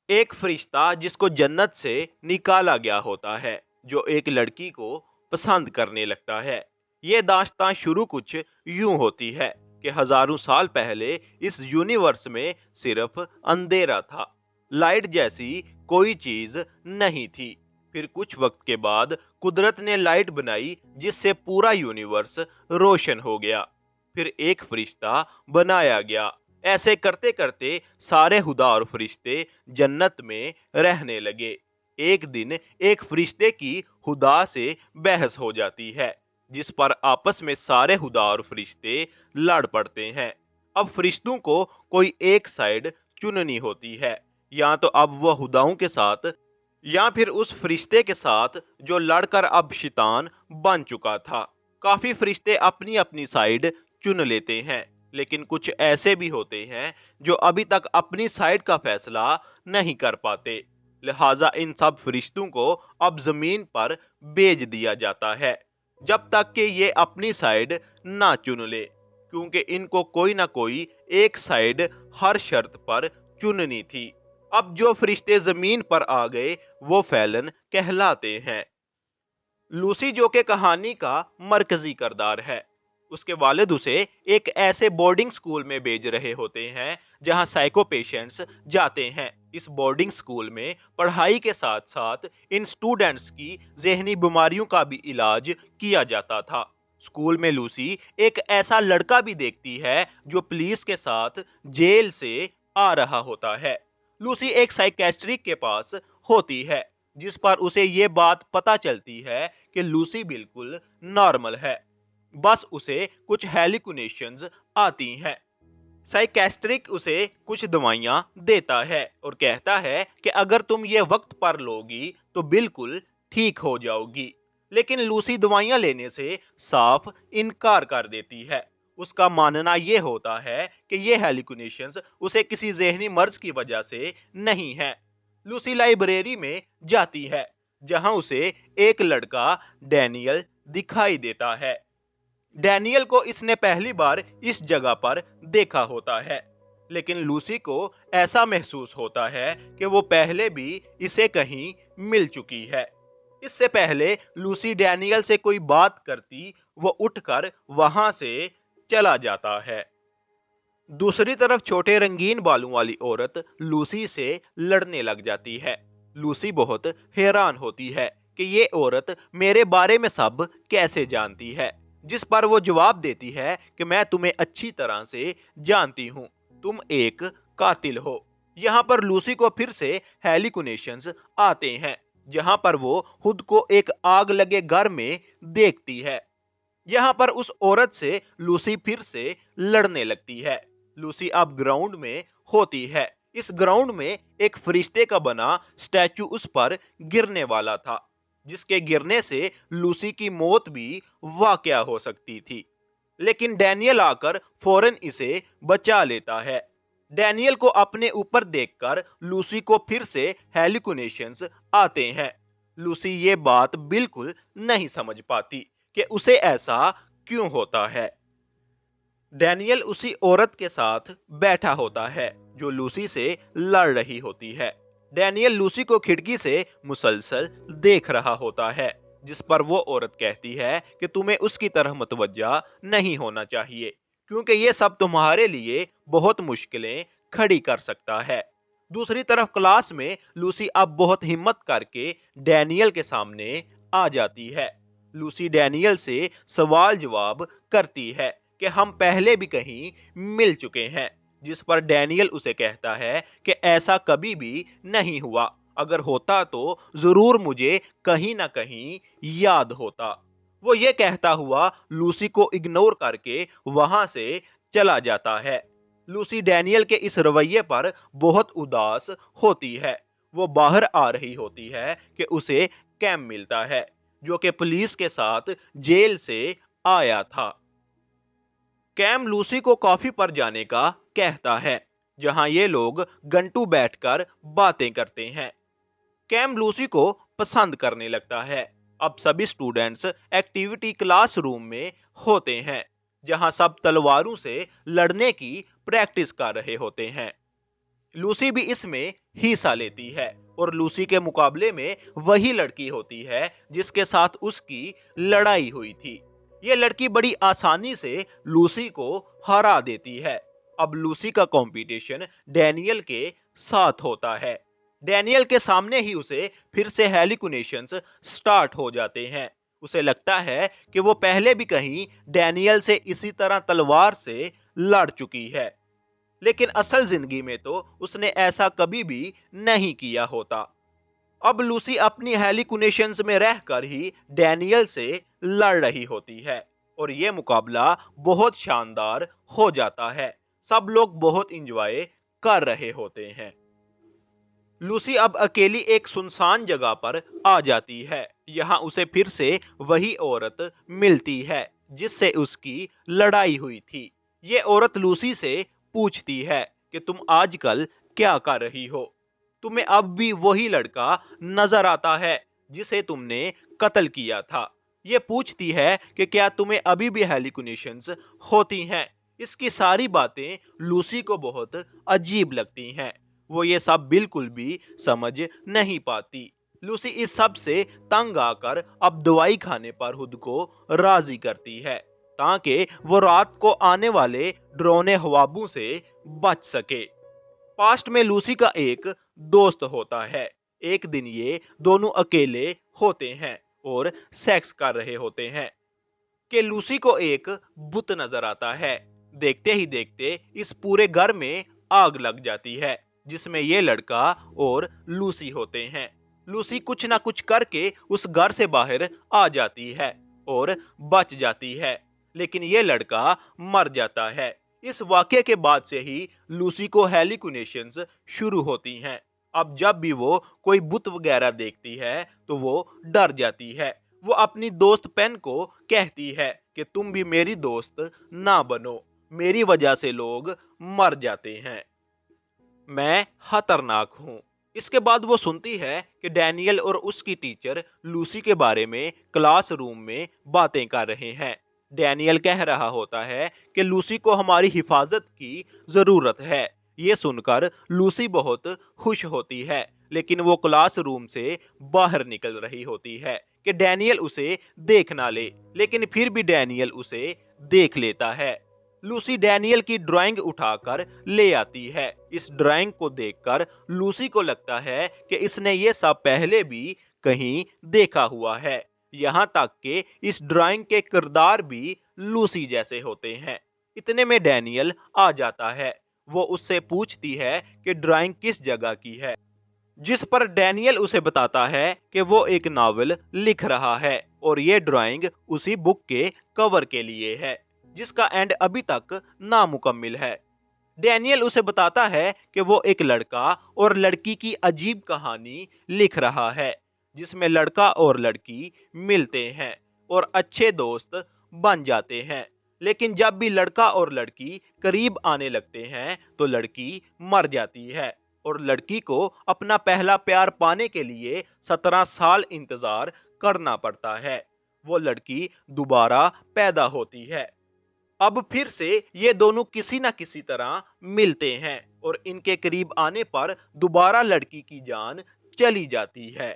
एक फरिश्ता जिसको जन्नत से निकाला गया होता है, जो एक लड़की को पसंद करने लगता है। ये दास्तां शुरू कुछ यूं होती है कि हजारों साल पहले इस यूनिवर्स में सिर्फ अंधेरा था। लाइट जैसी कोई चीज नहीं थी। फिर कुछ वक्त के बाद कुदरत ने लाइट बनाई जिससे पूरा यूनिवर्स रोशन हो गया। फिर एक फरिश्ता बनाया गया। ऐसे करते करते सारे खुदा और फरिश्ते जन्नत में रहने लगे। एक दिन एक फरिश्ते की खुदा से बहस हो जाती है, जिस पर आपस में सारे खुदा और फरिश्ते लड़ पड़ते हैं। अब फरिश्तों को कोई एक साइड चुननी होती है, या तो अब वह खुदाओं के साथ या फिर उस फरिश्ते के साथ जो लड़कर अब शैतान बन चुका था। काफी फरिश्ते अपनी अपनी साइड चुन लेते हैं, लेकिन कुछ ऐसे भी होते हैं जो अभी तक अपनी साइड का फैसला नहीं कर पाते। लिहाजा इन सब फरिश्तों को अब जमीन पर भेज दिया जाता है, जब तक कि ये अपनी साइड ना चुन ले, क्योंकि इनको कोई ना कोई एक साइड हर शर्त पर चुननी थी। अब जो फरिश्ते जमीन पर आ गए वो फैलन कहलाते हैं। लूसी जो कि कहानी का मरकजी किरदार है, उसके वालिद उसे एक ऐसे बोर्डिंग स्कूल में भेज रहे होते हैं जहां साइको पेशेंट्स जाते हैं। इस बोर्डिंग स्कूल में पढ़ाई के साथ साथ इन स्टूडेंट्स की जहनी बीमारियों का भी इलाज किया जाता था। स्कूल में लूसी एक ऐसा लड़का भी देखती है जो पुलिस के साथ जेल से आ रहा होता है। लूसी एक साइकेट्रिक के पास होती है, जिस पर उसे ये बात पता चलती है कि लूसी बिल्कुल नॉर्मल है, बस उसे कुछ हेलिकुनेशंस आती हैं। साइकेट्रिक उसे कुछ दवाइयां देता है और कहता है कि अगर तुम ये वक्त पर लोगी तो बिल्कुल ठीक हो जाओगी। लेकिन लूसी दवाइयां लेने से साफ इनकार कर देती है। उसका मानना यह होता है कि ये हेलिकुनेशंस उसे किसी जहनी मर्ज की वजह से नहीं है। लूसी लाइब्रेरी में जाती है, जहां उसे एक लड़का डैनियल दिखाई देता है। डैनियल को इसने पहली बार इस जगह पर देखा होता है, लेकिन लूसी को ऐसा महसूस होता है कि वो पहले भी इसे कहीं मिल चुकी है। इससे पहले लूसी डैनियल से कोई बात करती, वो उठकर वहां से चला जाता है। दूसरी तरफ छोटे रंगीन बालों वाली औरत लूसी से लड़ने लग जाती है। लूसी बहुत हैरान होती है कि ये औरत मेरे बारे में सब कैसे जानती है, जिस पर वो जवाब देती है कि मैं तुम्हें अच्छी तरह से जानती हूँ, तुम एक कातिल हो। यहाँ पर लूसी को फिर से हेलिकुनेशंस आते हैं, जहाँ पर वो खुद को एक आग लगे घर में देखती है। यहाँ पर उस औरत से लूसी फिर से लड़ने लगती है। लूसी अब ग्राउंड में होती है। इस ग्राउंड में एक फरिश्ते का बना स्टैचू उस पर गिरने वाला था, जिसके गिरने से लूसी की मौत भी वाकया हो सकती थी। लेकिन डैनियल आकर फौरन इसे बचा लेता है। डैनियल को अपने ऊपर देखकर लूसी को फिर से हेलिकुनेशंस आते हैं। लूसी ये बात बिल्कुल नहीं समझ पाती कि उसे ऐसा क्यों होता है। डैनियल उसी औरत के साथ बैठा होता है जो लूसी से लड़ रही होती है। डैनियल लूसी को खिड़की से मुसलसल देख रहा होता है, जिस पर वो औरत कहती है कि तुम्हें उसकी तरह मुतवज्जा नहीं होना चाहिए, क्योंकि ये सब तुम्हारे लिए बहुत मुश्किलें खड़ी कर सकता है। दूसरी तरफ क्लास में लूसी अब बहुत हिम्मत करके डैनियल के सामने आ जाती है। लूसी डैनियल से सवाल जवाब करती है कि हम पहले भी कहीं मिल चुके हैं, जिस पर डैनियल उसे कहता है कि ऐसा कभी भी नहीं हुआ, अगर होता तो जरूर मुझे कहीं ना कहीं याद होता। वो ये कहता हुआ लूसी को इग्नोर करके वहां से चला जाता है। लूसी डैनियल के इस रवैये पर बहुत उदास होती है। वो बाहर आ रही होती है कि उसे कैम मिलता है, जो कि पुलिस के साथ जेल से आया था। कैम लूसी को कॉफी पर जाने का कहता है, जहां ये लोग घंटों बैठकर बातें करते हैं। कैम लूसी को पसंद करने लगता है। अब सभी स्टूडेंट्स एक्टिविटी क्लासरूम में होते हैं, जहां सब तलवारों से लड़ने की प्रैक्टिस कर रहे होते हैं। लूसी भी इसमें हिस्सा लेती है और लूसी के मुकाबले में वही लड़की होती है जिसके साथ उसकी लड़ाई हुई थी। ये लड़की बड़ी आसानी से लूसी को हरा देती है। अब लूसी का कंपटीशन डैनियल के साथ होता है। डैनियल के सामने ही उसे फिर से हेलिकुनेशंस स्टार्ट हो जाते हैं। उसे लगता है कि वो पहले भी कहीं डैनियल से इसी तरह तलवार से लड़ चुकी है, लेकिन असल जिंदगी में तो उसने ऐसा कभी भी नहीं किया होता। अब लूसी अपनी हेलिकुनेशंस में रहकर ही डैनियल से लड़ रही होती है और ये मुकाबला बहुत शानदार हो जाता है। सब लोग बहुत इंजॉय कर रहे होते हैं। लूसी अब अकेली एक सुनसान जगह पर आ जाती है। यहाँ उसे फिर से वही औरत मिलती है जिससे उसकी लड़ाई हुई थी। ये औरत लूसी से पूछती है कि तुम आजकल क्या कर रही हो? तुम्हें अब भी वही लड़का नजर आता है जिसे तुमने कत्ल किया था? ये पूछती है कि क्या तुम्हें अभी भी हेलिकुनेशंस होती हैं? इसकी सारी बातें लूसी को बहुत अजीब लगती हैं। वो ये सब बिल्कुल भी समझ नहीं पाती। लूसी इस सब से तंग आकर अब दवाई खाने पर खुद को राजी करती है ताकि वो रात को आने वाले ड्रोने ख्वाबों से बच सके। पास्ट में लूसी का एक दोस्त होता है। एक दिन ये दोनों अकेले होते हैं और सेक्स कर रहे होते हैं कि लूसी को एक बुत नजर आता है। देखते ही देखते इस पूरे घर में आग लग जाती है जिसमें ये लड़का और लूसी होते हैं। लूसी कुछ ना कुछ करके उस घर से बाहर आ जाती है और बच जाती है, लेकिन ये लड़का मर जाता है। इस वाक्य के बाद से ही लूसी को हेलिकुनेशंस शुरू होती हैं। अब जब भी वो कोई बुत वगैरह देखती है तो वो डर जाती है। वो अपनी दोस्त पेन को कहती है कि तुम भी मेरी दोस्त ना बनो, मेरी वजह से लोग मर जाते हैं, मैं खतरनाक हूँ। इसके बाद वो सुनती है कि डैनियल और उसकी टीचर लूसी के बारे में क्लासरूम में बातें कर रहे हैं। डैनियल कह रहा होता है कि लूसी को हमारी हिफाजत की जरूरत है। ये सुनकर लूसी बहुत खुश होती है, लेकिन वो क्लासरूम से बाहर निकल रही होती है कि डैनियल उसे देख ना ले, लेकिन फिर भी डैनियल उसे देख लेता है। लूसी डैनियल की ड्राइंग उठाकर ले आती है। इस ड्राइंग को देखकर लूसी को लगता है कि इसने ये सब पहले भी कहीं देखा हुआ है। यहाँ तक कि इस ड्राइंग के किरदार भी लूसी जैसे होते हैं। इतने में डैनियल आ जाता है। वो उससे पूछती है कि ड्राइंग किस जगह की है, जिस पर डैनियल उसे बताता है कि वो एक नावल लिख रहा है और ये ड्राइंग उसी बुक के कवर के लिए है जिसका एंड अभी तक नामुकम्मिल है। डैनियल उसे बताता है कि वो एक लड़का और लड़की की अजीब कहानी लिख रहा है जिसमें लड़का और लड़की मिलते हैं और अच्छे दोस्त बन जाते हैं, लेकिन जब भी लड़का और लड़की करीब आने लगते हैं तो लड़की मर जाती है और लड़की को अपना पहला प्यार पाने के लिए 17 साल इंतजार करना पड़ता है। वो लड़की दोबारा पैदा होती है। अब फिर से ये दोनों किसी न किसी तरह मिलते हैं और इनके करीब आने पर दोबारा लड़की की जान चली जाती है।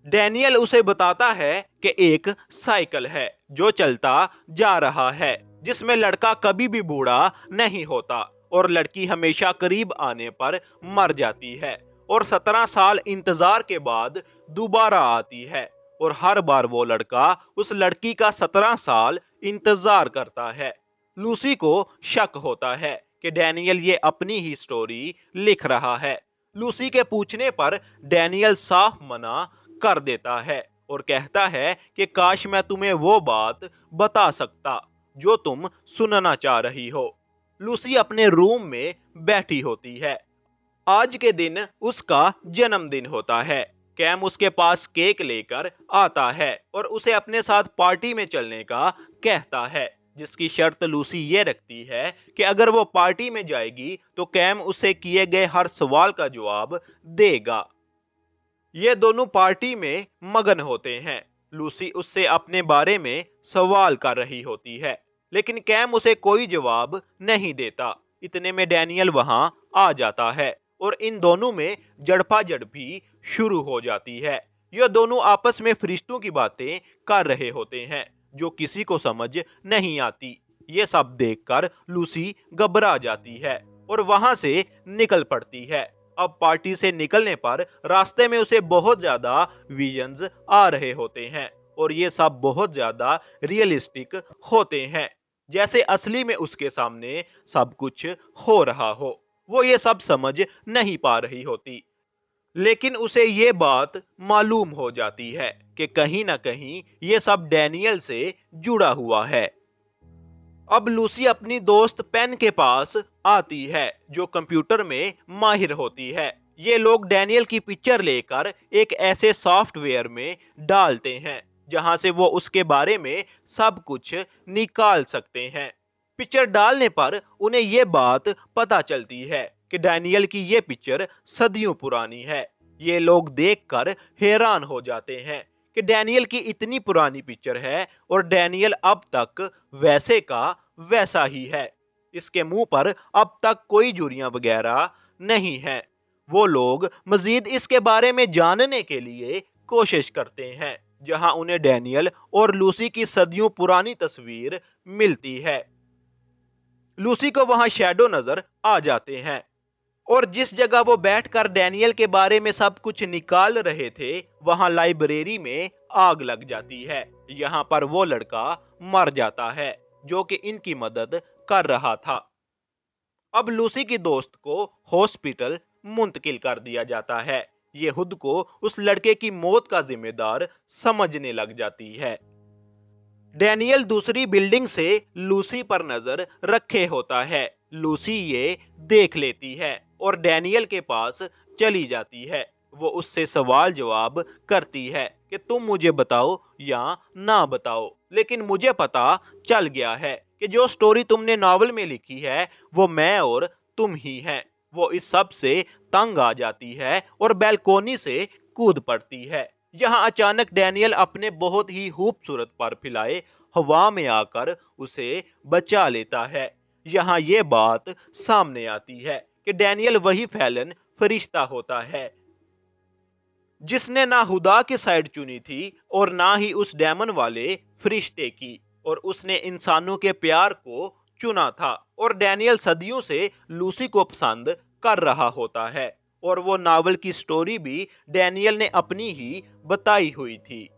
डैनियल उसे बताता है कि एक साइकिल है जो चलता जा रहा है जिसमें लड़का कभी भी बूढ़ा नहीं होता और लड़की हमेशा करीब आने पर मर जाती है और 17 साल इंतजार के बाद दोबारा आती है और हर बार वो लड़का उस लड़की का 17 साल इंतजार करता है। लूसी को शक होता है कि डैनियल ये अपनी ही स्टोरी लिख रहा है। लूसी के पूछने पर डैनियल साफ मना कर देता है और कहता है कि काश मैं तुम्हें वो बात बता सकता जो तुम सुनना चाह रही हो। लूसी अपने रूम में बैठी होती है। आज के दिन उसका जन्मदिन होता है। कैम उसके पास केक लेकर आता है और उसे अपने साथ पार्टी में चलने का कहता है, जिसकी शर्त लूसी ये रखती है कि अगर वो पार्टी में जाएगी तो कैम उसे किए गए हर सवाल का जवाब देगा। ये दोनों पार्टी में मगन होते हैं। लूसी उससे अपने बारे में सवाल कर रही होती है, लेकिन कैम उसे कोई जवाब नहीं देता। इतने में डैनियल वहां आ जाता है और इन दोनों में जड़पा-जड़पी शुरू हो जाती है। ये दोनों आपस में फरिश्तों की बातें कर रहे होते हैं जो किसी को समझ नहीं आती। ये सब देखकर लूसी घबरा जाती है और वहां से निकल पड़ती है। अब पार्टी से निकलने पर रास्ते में उसे बहुत ज्यादा विजन्स आ रहे होते हैं और ये सब बहुत ज्यादा रियलिस्टिक होते हैं, जैसे असली में उसके सामने सब कुछ हो रहा हो। वो ये सब समझ नहीं पा रही होती, लेकिन उसे ये बात मालूम हो जाती है कि कहीं ना कहीं ये सब डैनियल से जुड़ा हुआ है। अब लूसी अपनी दोस्त पेन के पास आती है जो कंप्यूटर में माहिर होती है। ये लोग डैनियल की पिक्चर लेकर एक ऐसे सॉफ्टवेयर में डालते हैं जहां से वो उसके बारे में सब कुछ निकाल सकते हैं। पिक्चर डालने पर उन्हें ये बात पता चलती है कि डैनियल की ये पिक्चर सदियों पुरानी है। ये लोग देखकर हैरान हो जाते हैं कि डैनियल की इतनी पुरानी पिक्चर है और डैनियल अब तक वैसे का वैसा ही है। इसके मुंह पर अब तक कोई झुर्रियां वगैरह नहीं है। वो लोग मजीद इसके बारे में जानने के लिए कोशिश करते हैं, जहां उन्हें डैनियल और लूसी की सदियों पुरानी तस्वीर मिलती है। लूसी को वहां शैडो नजर आ जाते हैं और जिस जगह वो बैठकर डैनियल के बारे में सब कुछ निकाल रहे थे वहां लाइब्रेरी में आग लग जाती है। यहाँ पर वो लड़का मर जाता है जो कि इनकी मदद कर रहा था। अब लूसी की दोस्त को हॉस्पिटल मुंतकिल कर दिया जाता है। ये खुद को उस लड़के की मौत का जिम्मेदार समझने लग जाती है। डैनियल दूसरी बिल्डिंग से लूसी पर नजर रखे होता है। लूसी ये देख लेती है और डैनियल के पास चली जाती है। वो उससे सवाल जवाब करती है कि तुम मुझे बताओ या ना बताओ, लेकिन मुझे पता चल गया है कि जो स्टोरी तुमने नॉवल में लिखी है वो मैं और तुम ही हैं। वो इस सब से तंग आ जाती है और बैल्कोनी से कूद पड़ती है। यहाँ अचानक डैनियल अपने बहुत ही खूबसूरत पर फैलाए हवा में आकर उसे बचा लेता है। यहाँ ये बात सामने आती है कि डैनियल वही फैलन फरिश्ता होता है जिसने ना खुदा की साइड चुनी थी और ना ही उस डेमन वाले फरिश्ते की, और उसने इंसानों के प्यार को चुना था। और डैनियल सदियों से लूसी को पसंद कर रहा होता है और वो नावल की स्टोरी भी डैनियल ने अपनी ही बताई हुई थी।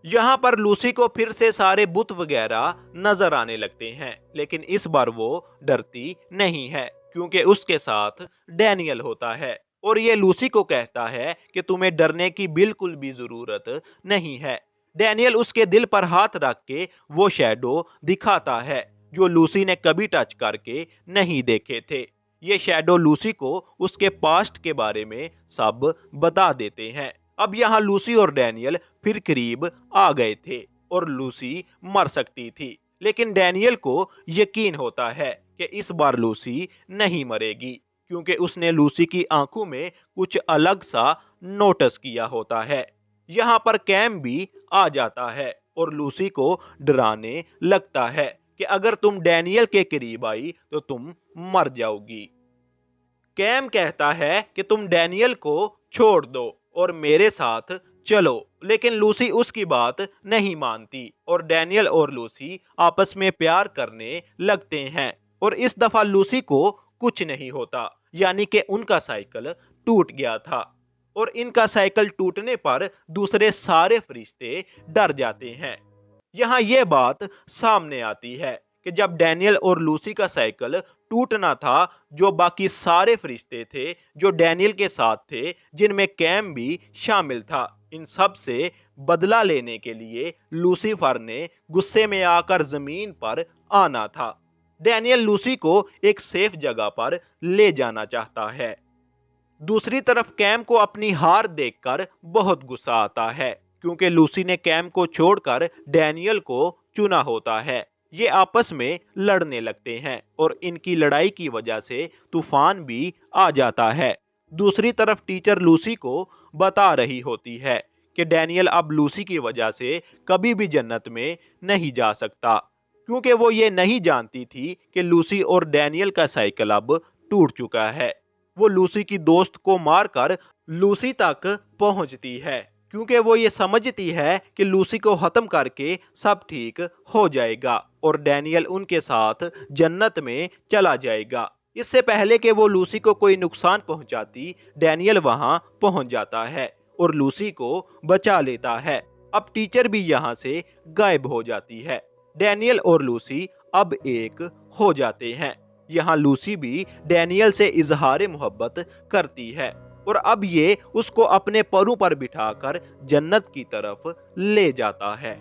यहाँ पर लूसी को फिर से सारे बुत वगैरह नजर आने लगते हैं, लेकिन इस बार वो डरती नहीं है क्योंकि उसके साथ डैनियल होता है और ये लूसी को कहता है कि तुम्हें डरने की बिल्कुल भी जरूरत नहीं है। डैनियल उसके दिल पर हाथ रख के वो शैडो दिखाता है जो लूसी ने कभी टच करके नहीं देखे थे। ये शैडो लूसी को उसके पास्ट के बारे में सब बता देते हैं। अब यहाँ लूसी और डैनियल फिर करीब आ गए थे और लूसी मर सकती थी, लेकिन डैनियल को यकीन होता है कि इस बार लूसी नहीं मरेगी क्योंकि उसने लूसी की आंखों में कुछ अलग सा नोटिस किया होता है। यहाँ पर कैम भी आ जाता है और लूसी को डराने लगता है कि अगर तुम डैनियल के करीब आई तो तुम मर जाओगी। कैम कहता है कि तुम डैनियल को छोड़ दो और मेरे साथ चलो, लेकिन लूसी उसकी बात नहीं मानती और डैनियल और लूसी आपस में प्यार करने लगते हैं। और इस दफा लूसी को कुछ नहीं होता, यानी कि उनका साइकिल टूट गया था। और इनका साइकिल टूटने पर दूसरे सारे फरिश्ते डर जाते हैं। यहाँ ये बात सामने आती है कि जब डैनियल और लूसी का साइकिल टूटना था, जो बाकी सारे फरिश्ते थे जो डैनियल के साथ थे, जिनमें कैम भी शामिल था, इन सब से बदला लेने के लिए लूसीफर ने गुस्से में आकर जमीन पर आना था। डैनियल लूसी को एक सेफ जगह पर ले जाना चाहता है। दूसरी तरफ कैम को अपनी हार देखकर बहुत गुस्सा आता है क्योंकि लूसी ने कैम को छोड़कर डैनियल को चुना होता है। ये आपस में लड़ने लगते हैं और इनकी लड़ाई की वजह से तूफान भी आ जाता है। दूसरी तरफ टीचर लूसी को बता रही होती है कि डैनियल अब लूसी की वजह से कभी भी जन्नत में नहीं जा सकता क्योंकि वो ये नहीं जानती थी कि लूसी और डैनियल का साइकिल अब टूट चुका है। वो लूसी की दोस्त को मारकर लूसी तक पहुंचती है, क्योंकि वो ये समझती है कि लूसी को खत्म करके सब ठीक हो जाएगा और डैनियल उनके साथ जन्नत में चला जाएगा। इससे पहले कि वो लूसी को कोई नुकसान पहुंचाती, डैनियल वहां पहुंच जाता है और लूसी को बचा लेता है। अब टीचर भी यहाँ से गायब हो जाती है। डैनियल और लूसी अब एक हो जाते हैं। यहाँ लूसी भी डैनियल से इजहार मोहब्बत करती है और अब ये उसको अपने परों पर बिठाकर जन्नत की तरफ ले जाता है।